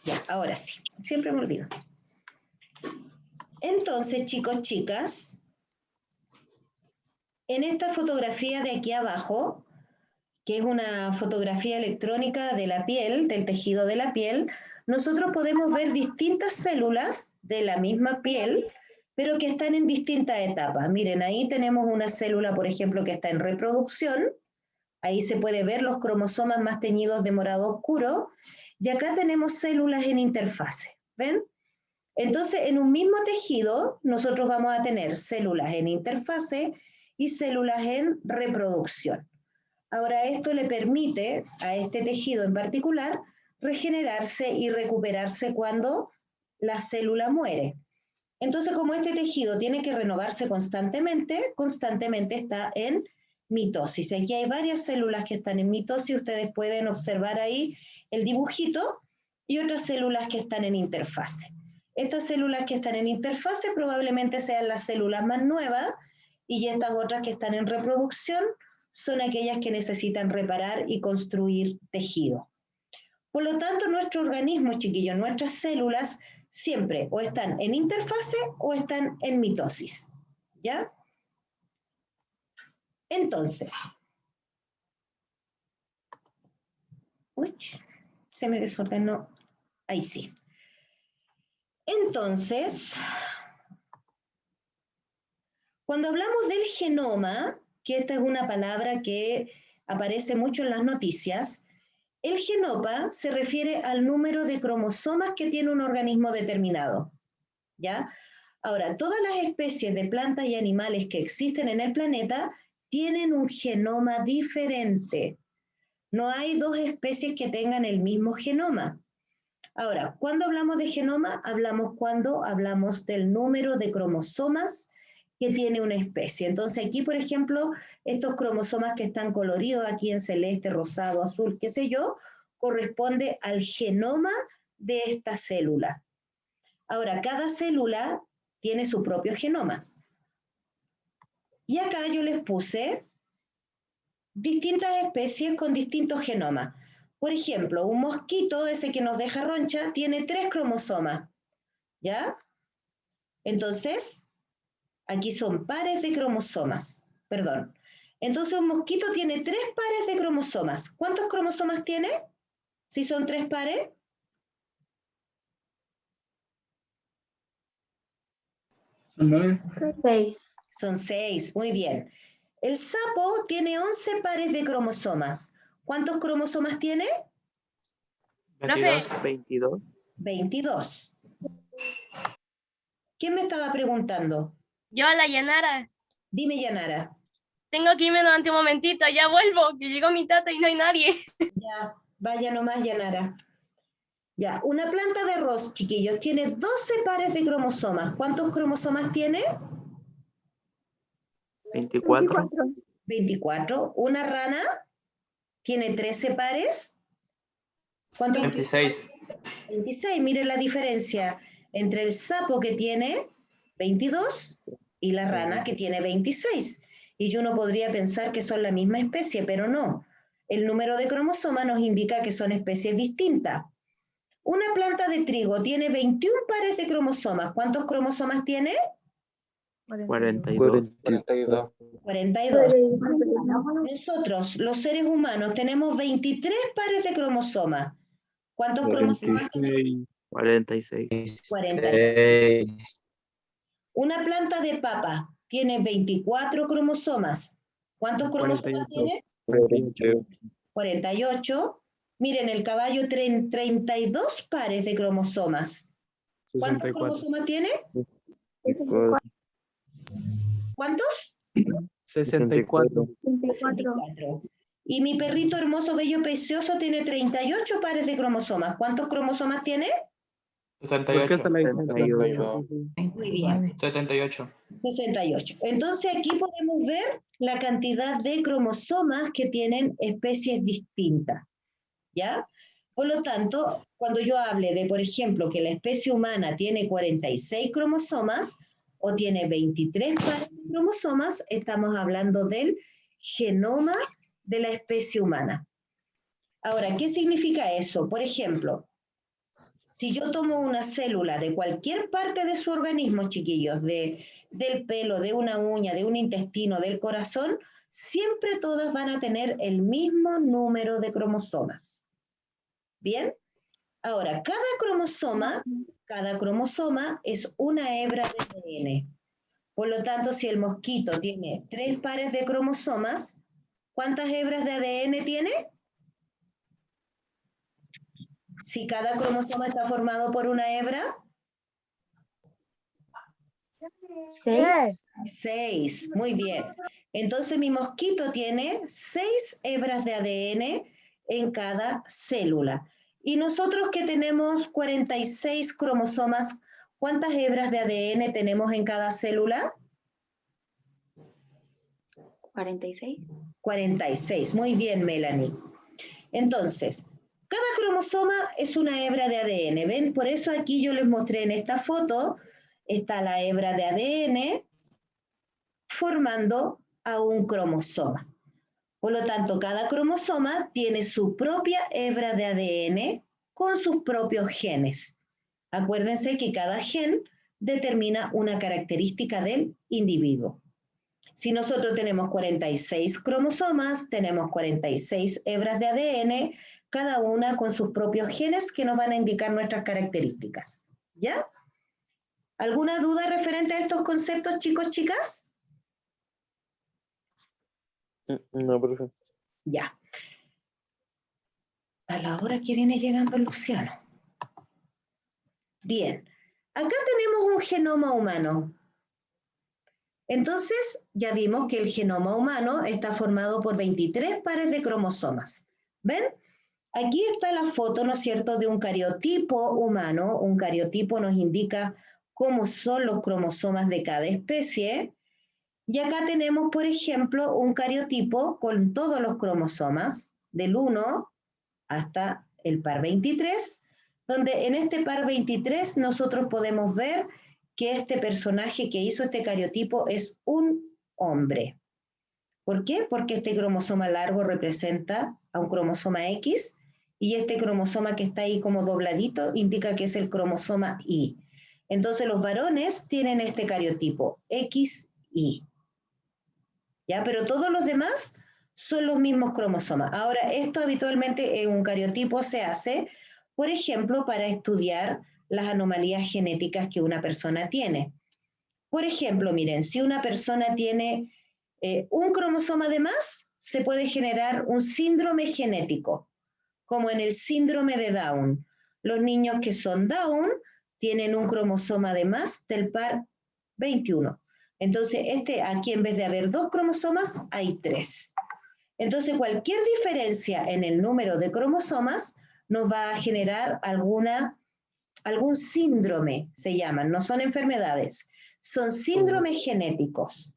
Ya, ahora sí, siempre me olvido. Entonces, chicos, chicas, en esta fotografía de aquí abajo, que es una fotografía electrónica de la piel, del tejido de la piel, nosotros podemos ver distintas células de la misma piel, pero que están en distintas etapas. Miren, ahí tenemos una célula, por ejemplo, que está en reproducción. Ahí se puede ver los cromosomas más teñidos de morado oscuro. Y acá tenemos células en interfase. ¿Ven? Entonces, en un mismo tejido, nosotros vamos a tener células en interfase y células en reproducción. Ahora, esto le permite a este tejido en particular regenerarse y recuperarse cuando la célula muere. Entonces, como este tejido tiene que renovarse constantemente, constantemente está en mitosis. Aquí hay varias células que están en mitosis, ustedes pueden observar ahí el dibujito, y otras células que están en interfase. Estas células que están en interfase probablemente sean las células más nuevas, y estas otras que están en reproducción son aquellas que necesitan reparar y construir tejido. Por lo tanto, nuestro organismo, chiquillos, nuestras células, siempre o están en interfase o están en mitosis. ¿Ya? Entonces, uy, se me desordenó. Ahí sí. Entonces, cuando hablamos del genoma, que esta es una palabra que aparece mucho en las noticias, el genoma se refiere al número de cromosomas que tiene un organismo determinado. ¿Ya? Ahora, todas las especies de plantas y animales que existen en el planeta tienen un genoma diferente. No hay dos especies que tengan el mismo genoma. Ahora, cuando hablamos de genoma, hablamos cuando hablamos del número de cromosomas que tiene una especie. Entonces aquí, por ejemplo, estos cromosomas que están coloridos aquí en celeste, rosado, azul, qué sé yo, corresponde al genoma de esta célula. Ahora, cada célula tiene su propio genoma. Y acá yo les puse distintas especies con distintos genomas. Por ejemplo, un mosquito, ese que nos deja roncha, tiene 3 cromosomas. ¿Ya? Entonces, aquí son pares de cromosomas. Perdón. Entonces, un mosquito tiene 3 pares de cromosomas. ¿Cuántos cromosomas tiene? Si son 3 pares. Son 9. 6. Son 6, muy bien. El sapo tiene 11 pares de cromosomas. ¿Cuántos cromosomas tiene? 22. 22. 22. ¿Quién me estaba preguntando? Yo, la Yanara. Dime, Yanara. Tengo que irme durante un momentito, ya vuelvo, que llegó mi tata y no hay nadie. Ya, vaya nomás, Yanara. Ya, una planta de arroz, chiquillos, tiene 12 pares de cromosomas. ¿Cuántos cromosomas tiene? 24. 24. Una rana tiene 13 pares. ¿Cuántos? 26. 26. Miren la diferencia entre el sapo que tiene 22 y la rana que tiene 26. Y uno podría pensar que son la misma especie, pero no. El número de cromosomas nos indica que son especies distintas. Una planta de trigo tiene 21 pares de cromosomas. ¿Cuántos cromosomas tiene? 42. 42. Nosotros, los seres humanos, tenemos 23 pares de cromosomas. ¿Cuántos cromosomas tenemos? 46. 46. Una planta de papa tiene 24 cromosomas. ¿Cuántos cromosomas 48. tiene? 48. Miren, el caballo tiene 32 pares de cromosomas. ¿Cuántos 64. cromosomas tiene? ¿Cuántos? 64. 64. Y mi perrito hermoso, bello, precioso tiene 38 pares de cromosomas. ¿Cuántos cromosomas tiene? ¿Por qué se 78. la 78. Muy bien. 78. 68. Entonces aquí podemos ver la cantidad de cromosomas que tienen especies distintas. ¿Ya? Por lo tanto, cuando yo hable de, por ejemplo, que la especie humana tiene 46 cromosomas o tiene 23 pares de cromosomas, estamos hablando del genoma de la especie humana. Ahora, ¿qué significa eso? Por ejemplo, Si yo tomo una célula de cualquier parte de su organismo, chiquillos, del pelo, de una uña, de un intestino, del corazón, siempre todas van a tener el mismo número de cromosomas. ¿Bien? Ahora, cada cromosoma es una hebra de ADN. Por lo tanto, si el mosquito tiene 3 pares de cromosomas, ¿cuántas hebras de ADN tiene? Si cada cromosoma está formado por una hebra. 6. 6, muy bien. Entonces mi mosquito tiene 6 hebras de ADN en cada célula. Y nosotros que tenemos 46 cromosomas, ¿cuántas hebras de ADN tenemos en cada célula? 46. 46, muy bien, Melanie. Entonces, cada cromosoma es una hebra de ADN, ¿ven? Por eso aquí yo les mostré en esta foto, está la hebra de ADN formando a un cromosoma. Por lo tanto, cada cromosoma tiene su propia hebra de ADN con sus propios genes. Acuérdense que cada gen determina una característica del individuo. Si nosotros tenemos 46 cromosomas, tenemos 46 hebras de ADN, cada una con sus propios genes que nos van a indicar nuestras características. ¿Ya? ¿Alguna duda referente a estos conceptos, chicos, chicas? No, profe. Ya. A la hora que viene llegando Luciano. Bien. Acá tenemos un genoma humano. Entonces, ya vimos que el genoma humano está formado por 23 pares de cromosomas. ¿Ven? Aquí está la foto, ¿no es cierto?, de un cariotipo humano. Un cariotipo nos indica cómo son los cromosomas de cada especie. Y acá tenemos, por ejemplo, un cariotipo con todos los cromosomas, del 1 hasta el par 23, donde en este par 23 nosotros podemos ver que este personaje que hizo este cariotipo es un hombre. ¿Por qué? Porque este cromosoma largo representa a un cromosoma X y este cromosoma que está ahí como dobladito indica que es el cromosoma Y. Entonces los varones tienen este cariotipo XY. ¿Ya? Pero todos los demás son los mismos cromosomas. Ahora, esto habitualmente en un cariotipo se hace, por ejemplo, para estudiar las anomalías genéticas que una persona tiene. Por ejemplo, miren, si una persona tiene un cromosoma de más, se puede generar un síndrome genético, como en el síndrome de Down. Los niños que son Down tienen un cromosoma de más del par 21. Entonces, aquí en vez de haber 2 cromosomas, hay 3. Entonces, cualquier diferencia en el número de cromosomas nos va a generar algún síndrome, se llaman, no son enfermedades, son síndromes genéticos.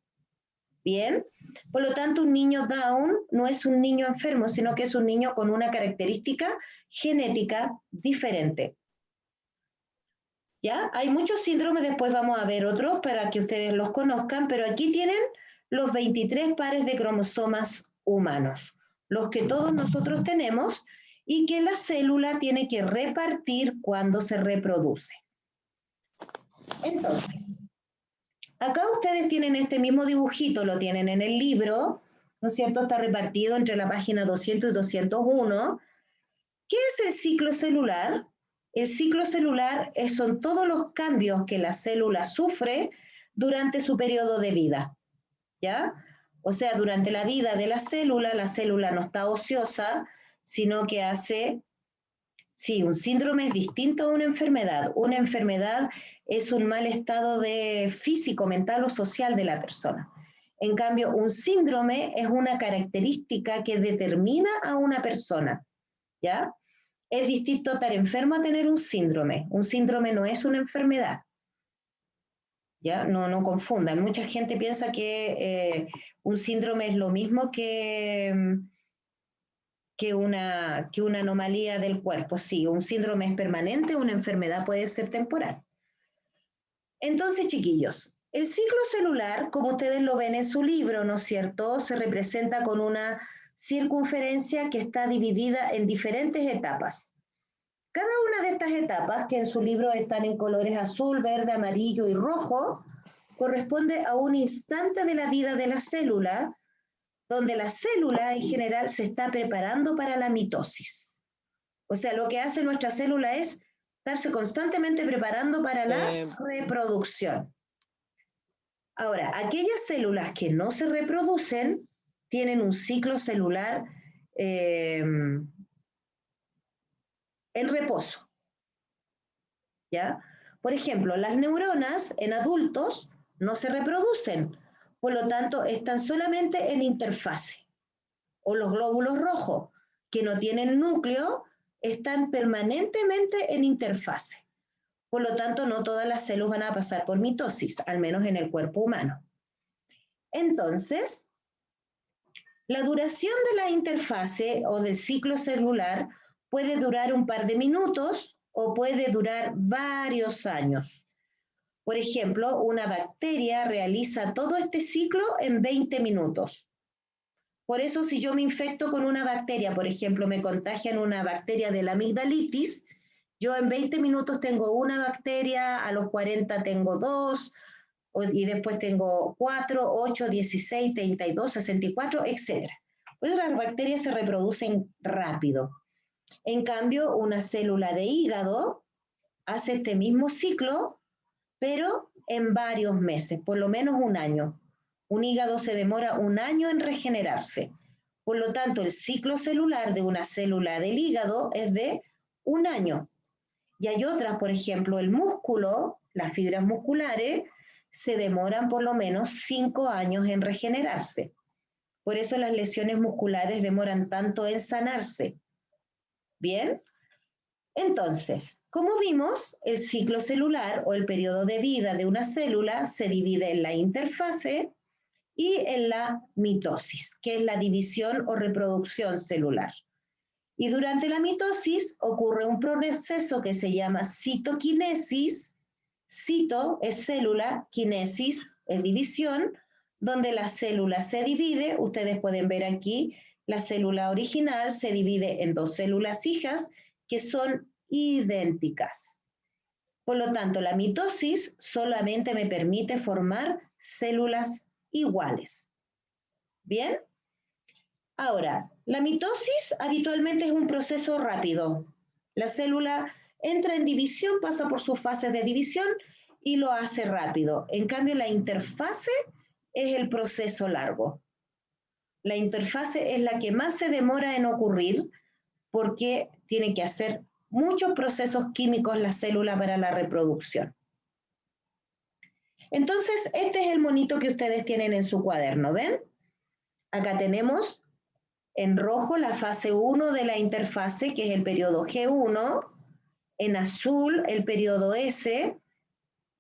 Bien, por lo tanto, un niño Down no es un niño enfermo, sino que es un niño con una característica genética diferente. ¿Ya? Hay muchos síndromes, después vamos a ver otros para que ustedes los conozcan, pero aquí tienen los 23 pares de cromosomas humanos, los que todos nosotros tenemos y que la célula tiene que repartir cuando se reproduce. Entonces, acá ustedes tienen este mismo dibujito, lo tienen en el libro, ¿no es cierto? Está repartido entre la página 200 y 201. ¿Qué es el ciclo celular? El ciclo celular son todos los cambios que la célula sufre durante su periodo de vida, ¿ya? O sea, durante la vida de la célula no está ociosa, sino que hace, sí, un síndrome es distinto a una enfermedad. Una enfermedad es un mal estado de físico, mental o social de la persona. En cambio, un síndrome es una característica que determina a una persona, ¿ya? Es distinto estar enfermo a tener un síndrome. Un síndrome no es una enfermedad. ¿Ya? No confundan. Mucha gente piensa que un síndrome es lo mismo que una anomalía del cuerpo. Sí, un síndrome es permanente, una enfermedad puede ser temporal. Entonces, chiquillos, el ciclo celular, como ustedes lo ven en su libro, ¿no es cierto?, se representa con una circunferencia que está dividida en diferentes etapas. Cada una de estas etapas, que en su libro están en colores azul, verde, amarillo y rojo, corresponde a un instante de la vida de la célula, donde la célula en general se está preparando para la mitosis. O sea, lo que hace nuestra célula es estarse constantemente preparando para la reproducción. Ahora, aquellas células que no se reproducen tienen un ciclo celular en reposo. ¿Ya? Por ejemplo, las neuronas en adultos no se reproducen, por lo tanto están solamente en interfase. O los glóbulos rojos, que no tienen núcleo, están permanentemente en interfase. Por lo tanto, no todas las células van a pasar por mitosis, al menos en el cuerpo humano. Entonces, la duración de la interfase o del ciclo celular puede durar un par de minutos o puede durar varios años. Por ejemplo, una bacteria realiza todo este ciclo en 20 minutos. Por eso, si yo me infecto con una bacteria, por ejemplo, me contagian una bacteria de la amigdalitis, yo en 20 minutos tengo una bacteria, a los 40 tengo 2, y después tengo 4, 8, 16, 32, 64, etc. Pues las bacterias se reproducen rápido. En cambio, una célula de hígado hace este mismo ciclo, pero en varios meses, por lo menos un año. Un hígado se demora un año en regenerarse. Por lo tanto, el ciclo celular de una célula del hígado es de un año. Y hay otras, por ejemplo, el músculo, las fibras musculares, se demoran por lo menos 5 años en regenerarse. Por eso las lesiones musculares demoran tanto en sanarse. ¿Bien? Entonces, como vimos, el ciclo celular o el periodo de vida de una célula se divide en la interfase y en la mitosis, que es la división o reproducción celular. Y durante la mitosis ocurre un proceso que se llama citoquinesis. Cito es célula, quinesis es división, donde la célula se divide. Ustedes pueden ver aquí, la célula original se divide en 2 células hijas que son idénticas. Por lo tanto, la mitosis solamente me permite formar células iguales. ¿Bien? Ahora, la mitosis habitualmente es un proceso rápido. La célula entra en división, pasa por sus fases de división y lo hace rápido. En cambio, la interfase es el proceso largo. La interfase es la que más se demora en ocurrir porque tiene que hacer muchos procesos químicos la célula para la reproducción. Entonces, este es el monito que ustedes tienen en su cuaderno, ¿ven? Acá tenemos en rojo la fase 1 de la interfase, que es el periodo G1, en azul el periodo S,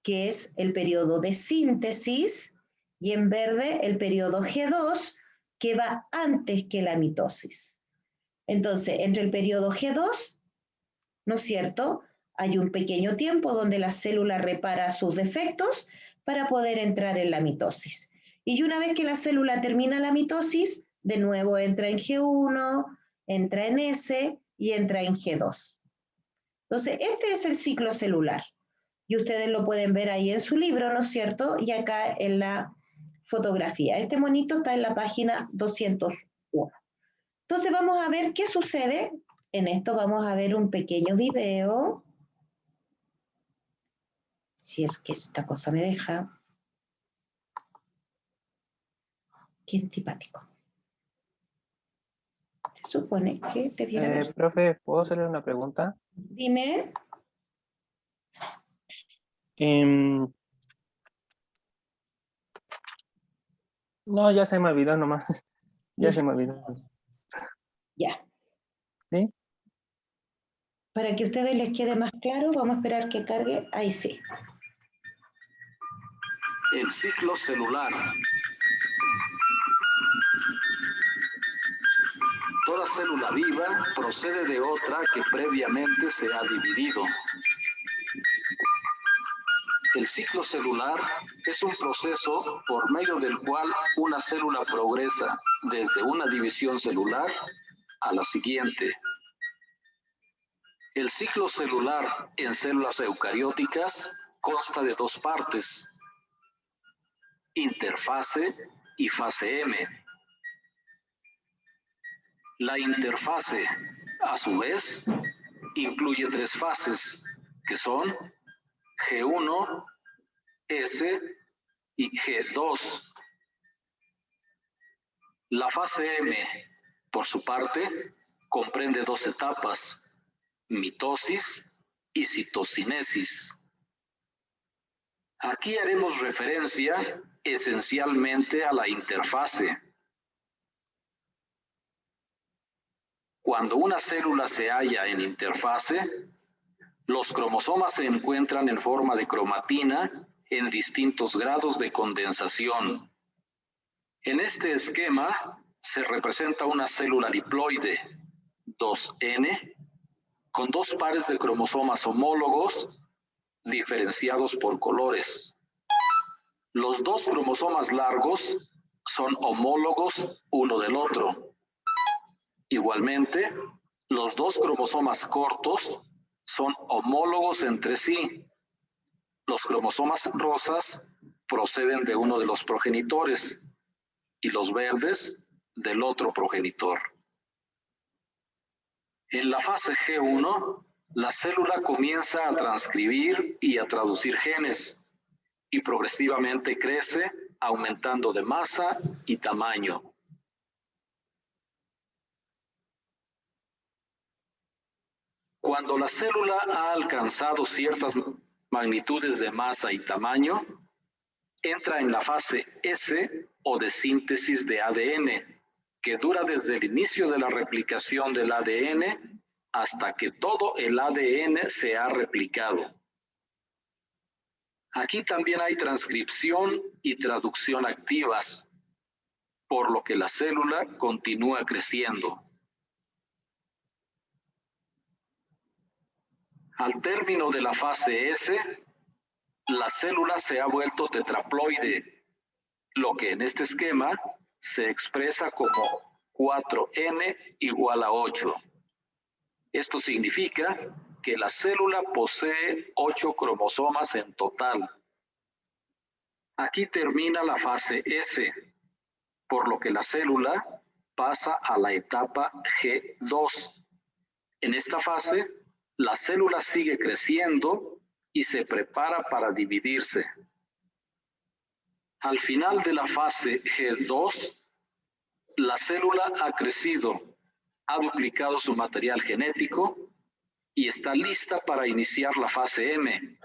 que es el periodo de síntesis, y en verde el periodo G2, que va antes que la mitosis. Entonces, entre el periodo G2, ¿no es cierto?, hay un pequeño tiempo donde la célula repara sus defectos para poder entrar en la mitosis. Y una vez que la célula termina la mitosis, de nuevo entra en G1, entra en S y entra en G2. Entonces, este es el ciclo celular. Y ustedes lo pueden ver ahí en su libro, ¿no es cierto? Y acá en la fotografía. Este monito está en la página 201. Entonces, vamos a ver qué sucede. En esto vamos a ver un pequeño video. Si es que esta cosa me deja. Qué antipático. Se supone que debiera haber... Profe, ¿puedo hacerle una pregunta? Dime. No, ya se me olvidó nomás. Ya Listo. se me olvidó. Ya. ¿Sí? Para que a ustedes les quede más claro, vamos a esperar que cargue. Ahí sí. El ciclo celular. Toda célula viva procede de otra que previamente se ha dividido. El ciclo celular es un proceso por medio del cual una célula progresa desde una división celular a la siguiente. El ciclo celular en células eucarióticas consta de dos partes, interfase y fase M. La interfase, a su vez, incluye tres fases, que son G1, S y G2. La fase M, por su parte, comprende dos etapas, mitosis y citocinesis. Aquí haremos referencia esencialmente a la interfase. Cuando una célula se halla en interfase, los cromosomas se encuentran en forma de cromatina en distintos grados de condensación. En este esquema se representa una célula diploide, 2N, con dos pares de cromosomas homólogos diferenciados por colores. Los dos cromosomas largos son homólogos uno del otro. Igualmente, los dos cromosomas cortos son homólogos entre sí. Los cromosomas rosas proceden de uno de los progenitores y los verdes del otro progenitor. En la fase G1, la célula comienza a transcribir y a traducir genes y progresivamente crece, aumentando de masa y tamaño. Cuando la célula ha alcanzado ciertas magnitudes de masa y tamaño, entra en la fase S o de síntesis de ADN, que dura desde el inicio de la replicación del ADN hasta que todo el ADN se ha replicado. Aquí también hay transcripción y traducción activas, por lo que la célula continúa creciendo. Al término de la fase S, la célula se ha vuelto tetraploide, lo que en este esquema se expresa como 4N igual a 8. Esto significa que la célula posee 8 cromosomas en total. Aquí termina la fase S, por lo que la célula pasa a la etapa G2. En esta fase, la célula sigue creciendo y se prepara para dividirse. Al final de la fase G2, la célula ha crecido, ha duplicado su material genético y está lista para iniciar la fase M,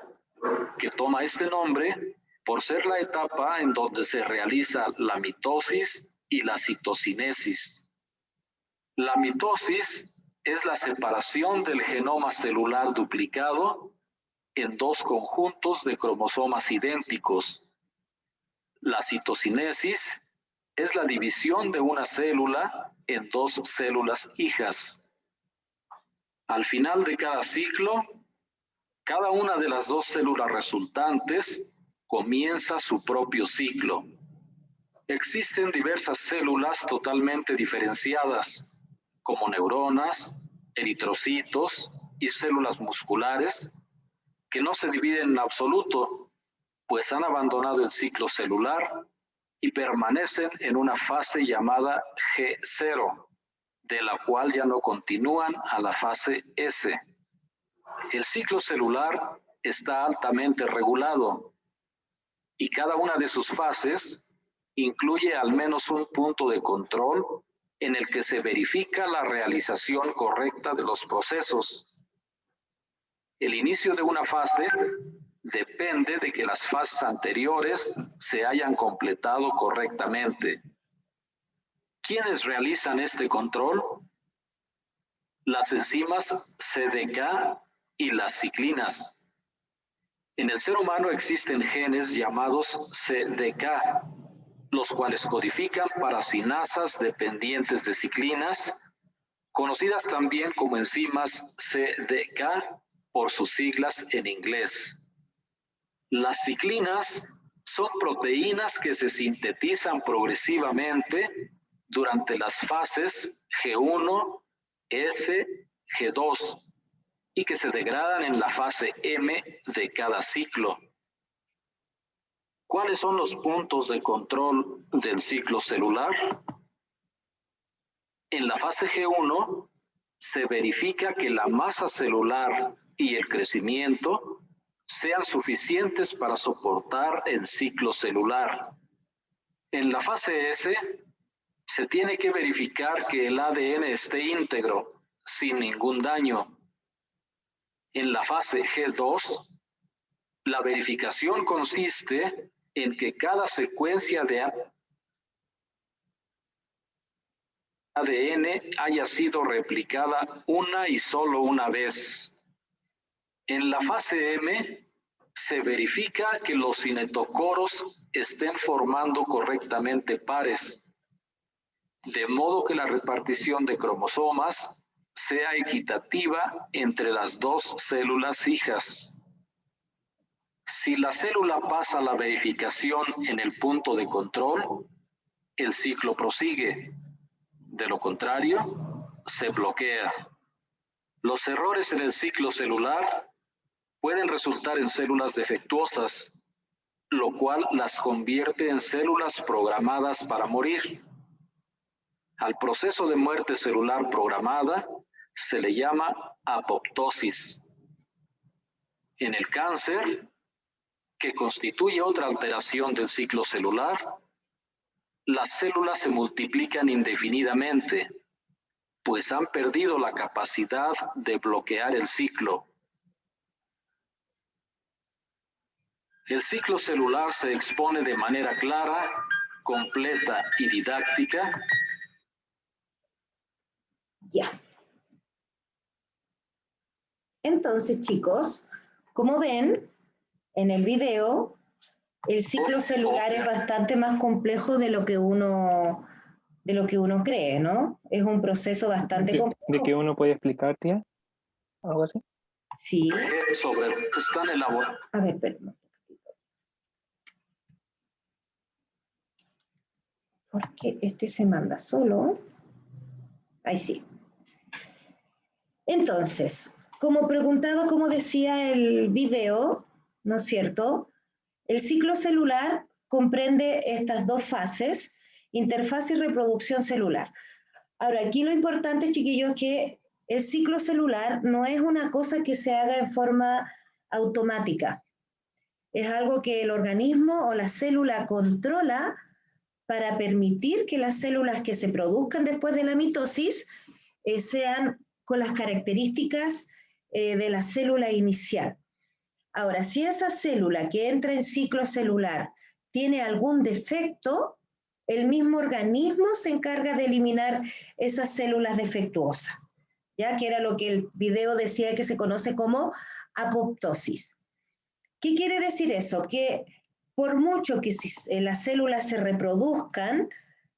que toma este nombre por ser la etapa en donde se realiza la mitosis y la citocinesis. La mitosis es la separación del genoma celular duplicado en dos conjuntos de cromosomas idénticos. La citocinesis es la división de una célula en dos células hijas. Al final de cada ciclo, cada una de las dos células resultantes comienza su propio ciclo. Existen diversas células totalmente diferenciadas, como neuronas, eritrocitos y células musculares, que no se dividen en absoluto, pues han abandonado el ciclo celular y permanecen en una fase llamada G0, de la cual ya no continúan a la fase S. El ciclo celular está altamente regulado y cada una de sus fases incluye al menos un punto de control en el que se verifica la realización correcta de los procesos. El inicio de una fase depende de que las fases anteriores se hayan completado correctamente. ¿Quiénes realizan este control? Las enzimas CDK y las ciclinas. En el ser humano existen genes llamados CDK, los cuales codifican para sinasas dependientes de ciclinas, conocidas también como enzimas CDK por sus siglas en inglés. Las ciclinas son proteínas que se sintetizan progresivamente durante las fases G1, S, G2 y que se degradan en la fase M de cada ciclo. ¿Cuáles son los puntos de control del ciclo celular? En la fase G1 se verifica que la masa celular y el crecimiento sean suficientes para soportar el ciclo celular. En la fase S se tiene que verificar que el ADN esté íntegro, sin ningún daño. En la fase G2, la verificación consiste en que cada secuencia de ADN haya sido replicada una y solo una vez. En la fase M, se verifica que los cinetocoros estén formando correctamente pares, de modo que la repartición de cromosomas sea equitativa entre las dos células hijas. Si la célula pasa la verificación en el punto de control, el ciclo prosigue. De lo contrario, se bloquea. Los errores en el ciclo celular pueden resultar en células defectuosas, lo cual las convierte en células programadas para morir. Al proceso de muerte celular programada se le llama apoptosis. En el cáncer, que constituye otra alteración del ciclo celular, las células se multiplican indefinidamente, pues han perdido la capacidad de bloquear el ciclo. El ciclo celular se expone de manera clara, completa y didáctica. Ya. Entonces, chicos, como ven en el video, el ciclo celular es bastante más complejo de lo que uno cree, ¿no? Es un proceso bastante complejo. ¿De qué uno puede explicar, tía? ¿Algo así? Sí. Están elaborados. A ver, perdón. Porque este se manda solo. Ahí sí. Entonces, como preguntaba, como decía el video, ¿no es cierto? El ciclo celular comprende estas dos fases, interfaz y reproducción celular. Ahora, aquí lo importante, chiquillos, es que el ciclo celular no es una cosa que se haga en forma automática. Es algo que el organismo o la célula controla para permitir que las células que se produzcan después de la mitosis sean con las características de la célula inicial. Ahora, si esa célula que entra en ciclo celular tiene algún defecto, el mismo organismo se encarga de eliminar esas células defectuosas, ya que era lo que el video decía que se conoce como apoptosis. ¿Qué quiere decir eso? Que por mucho que las células se reproduzcan,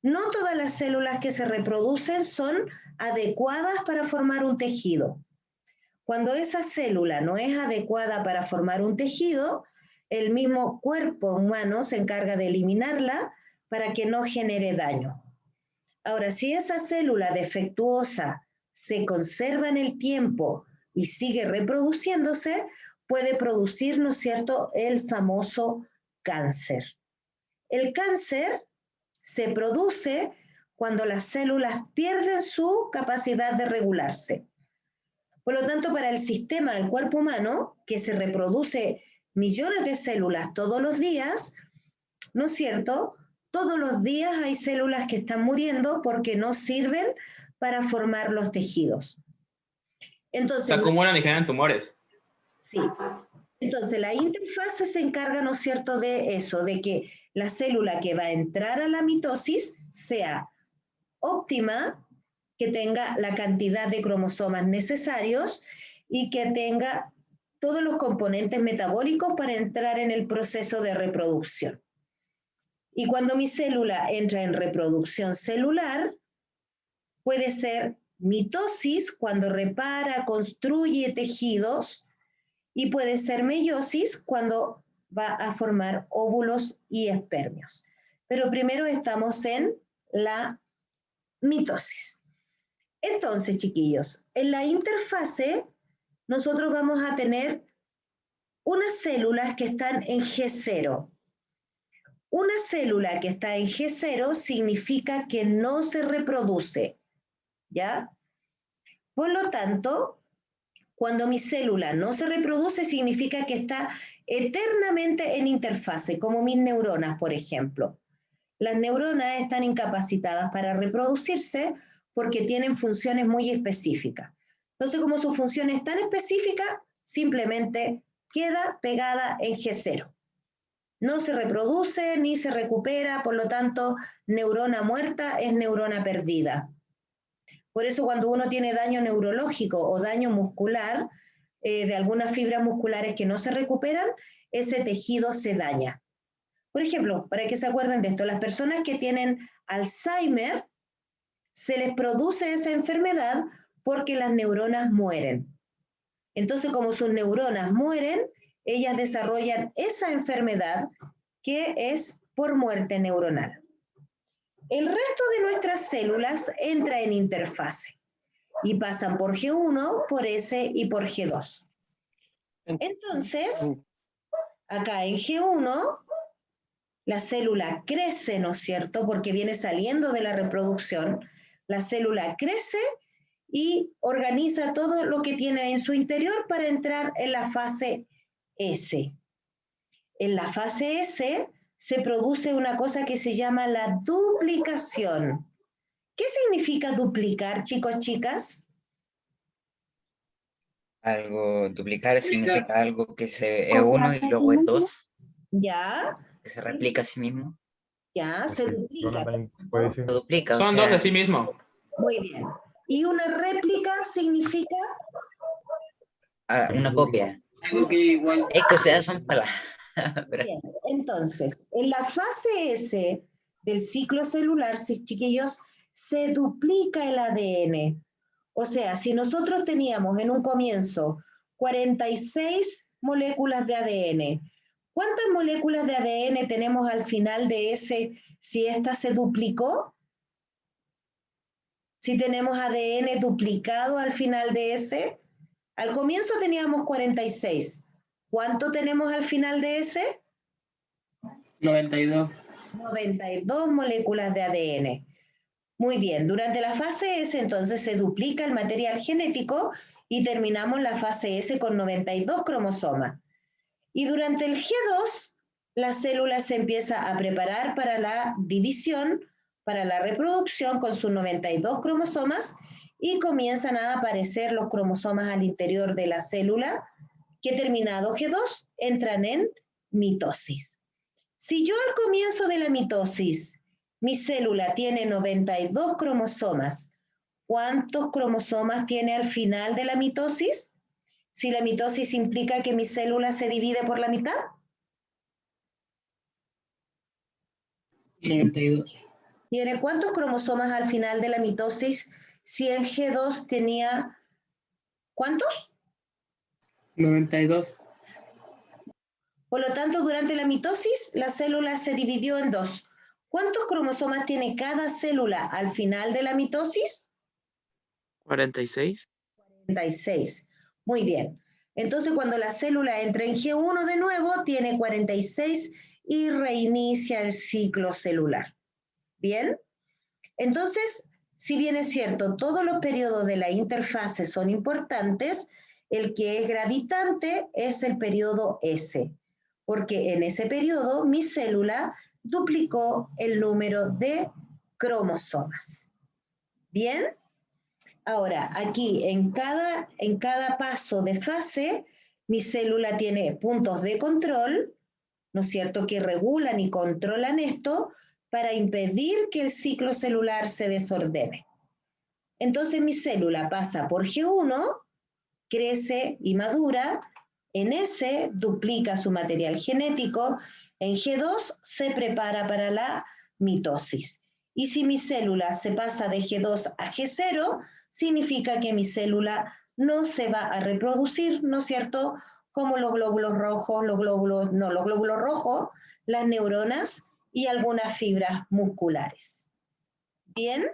no todas las células que se reproducen son adecuadas para formar un tejido. Cuando esa célula no es adecuada para formar un tejido, el mismo cuerpo humano se encarga de eliminarla para que no genere daño. Ahora, si esa célula defectuosa se conserva en el tiempo y sigue reproduciéndose, puede producir, ¿no es cierto?, el famoso cáncer. El cáncer se produce cuando las células pierden su capacidad de regularse. Por lo tanto, para el sistema del cuerpo humano, que se reproduce millones de células todos los días, ¿no es cierto?, todos los días hay células que están muriendo porque no sirven para formar los tejidos. Entonces, se acumulan y generan tumores. Sí. Entonces, la interfase se encarga, ¿no es cierto?, de eso, de que la célula que va a entrar a la mitosis sea óptima, que tenga la cantidad de cromosomas necesarios y que tenga todos los componentes metabólicos para entrar en el proceso de reproducción. Y cuando mi célula entra en reproducción celular, puede ser mitosis, cuando repara, construye tejidos, y puede ser meiosis, cuando va a formar óvulos y espermios. Pero primero estamos en la mitosis. Entonces, chiquillos, en la interfase nosotros vamos a tener unas células que están en G0. Una célula que está en G0 significa que no se reproduce, ¿ya? Por lo tanto, cuando mi célula no se reproduce, significa que está eternamente en interfase, como mis neuronas, por ejemplo. Las neuronas están incapacitadas para reproducirse porque tienen funciones muy específicas. Entonces, como su función es tan específica, simplemente queda pegada en G0. No se reproduce ni se recupera, por lo tanto, neurona muerta es neurona perdida. Por eso cuando uno tiene daño neurológico o daño muscular, de algunas fibras musculares que no se recuperan, ese tejido se daña. Por ejemplo, para que se acuerden de esto, las personas que tienen Alzheimer, se les produce esa enfermedad porque las neuronas mueren. Entonces, como sus neuronas mueren, ellas desarrollan esa enfermedad que es por muerte neuronal. El resto de nuestras células entra en interfase y pasan por G1, por S y por G2. Entonces, acá en G1, la célula crece, ¿no es cierto? Porque viene saliendo de la reproducción. La célula crece y organiza todo lo que tiene en su interior para entrar en la fase S. En la fase S se produce una cosa que se llama la duplicación. ¿Qué significa duplicar, chicos, chicas? Duplicar significa algo que es uno y luego es dos, Ya, que se replica a sí mismo. ya, se duplica. Se duplica, o Son dos de sea, sí mismo. Muy bien. ¿Y una réplica significa? una copia. Algo que igual. Es que, o sea, son palabras. Bien, entonces, en la fase S del ciclo celular, chiquillos, se duplica el ADN. O sea, si nosotros teníamos en un comienzo 46 moléculas de ADN, ¿cuántas moléculas de ADN tenemos al final de S si esta se duplicó? Si tenemos ADN duplicado al final de S, al comienzo teníamos 46. ¿Cuánto tenemos al final de S? 92. 92 moléculas de ADN. Muy bien, durante la fase S entonces se duplica el material genético y terminamos la fase S con 92 cromosomas. Y durante el G2, la célula se empieza a preparar para la división, para la reproducción con sus 92 cromosomas y comienzan a aparecer los cromosomas al interior de la célula que terminado G2 entran en mitosis. Si yo al comienzo de la mitosis, mi célula tiene 92 cromosomas, ¿cuántos cromosomas tiene al final de la mitosis? Si la mitosis implica que mi célula se divide por la mitad. 92. ¿Tiene cuántos cromosomas al final de la mitosis? Si en G2 tenía, ¿cuántos? 92. Por lo tanto, durante la mitosis, la célula se dividió en dos. ¿Cuántos cromosomas tiene cada célula al final de la mitosis? 46. 46. Muy bien. Entonces, cuando la célula entra en G1 de nuevo, tiene 46 y reinicia el ciclo celular. ¿Bien? Entonces, si bien es cierto, todos los periodos de la interfase son importantes, el que es gravitante es el periodo S, porque en ese periodo mi célula duplicó el número de cromosomas. ¿Bien? Ahora, aquí en cada paso de fase, mi célula tiene puntos de control, ¿no es cierto?, que regulan y controlan esto para impedir que el ciclo celular se desordene. Entonces mi célula pasa por G1, crece y madura, en S duplica su material genético, en G2 se prepara para la mitosis. Y si mi célula se pasa de G2 a G0, significa que mi célula no se va a reproducir, ¿no es cierto?, como los glóbulos rojos, los glóbulos rojos, las neuronas y algunas fibras musculares. ¿Bien?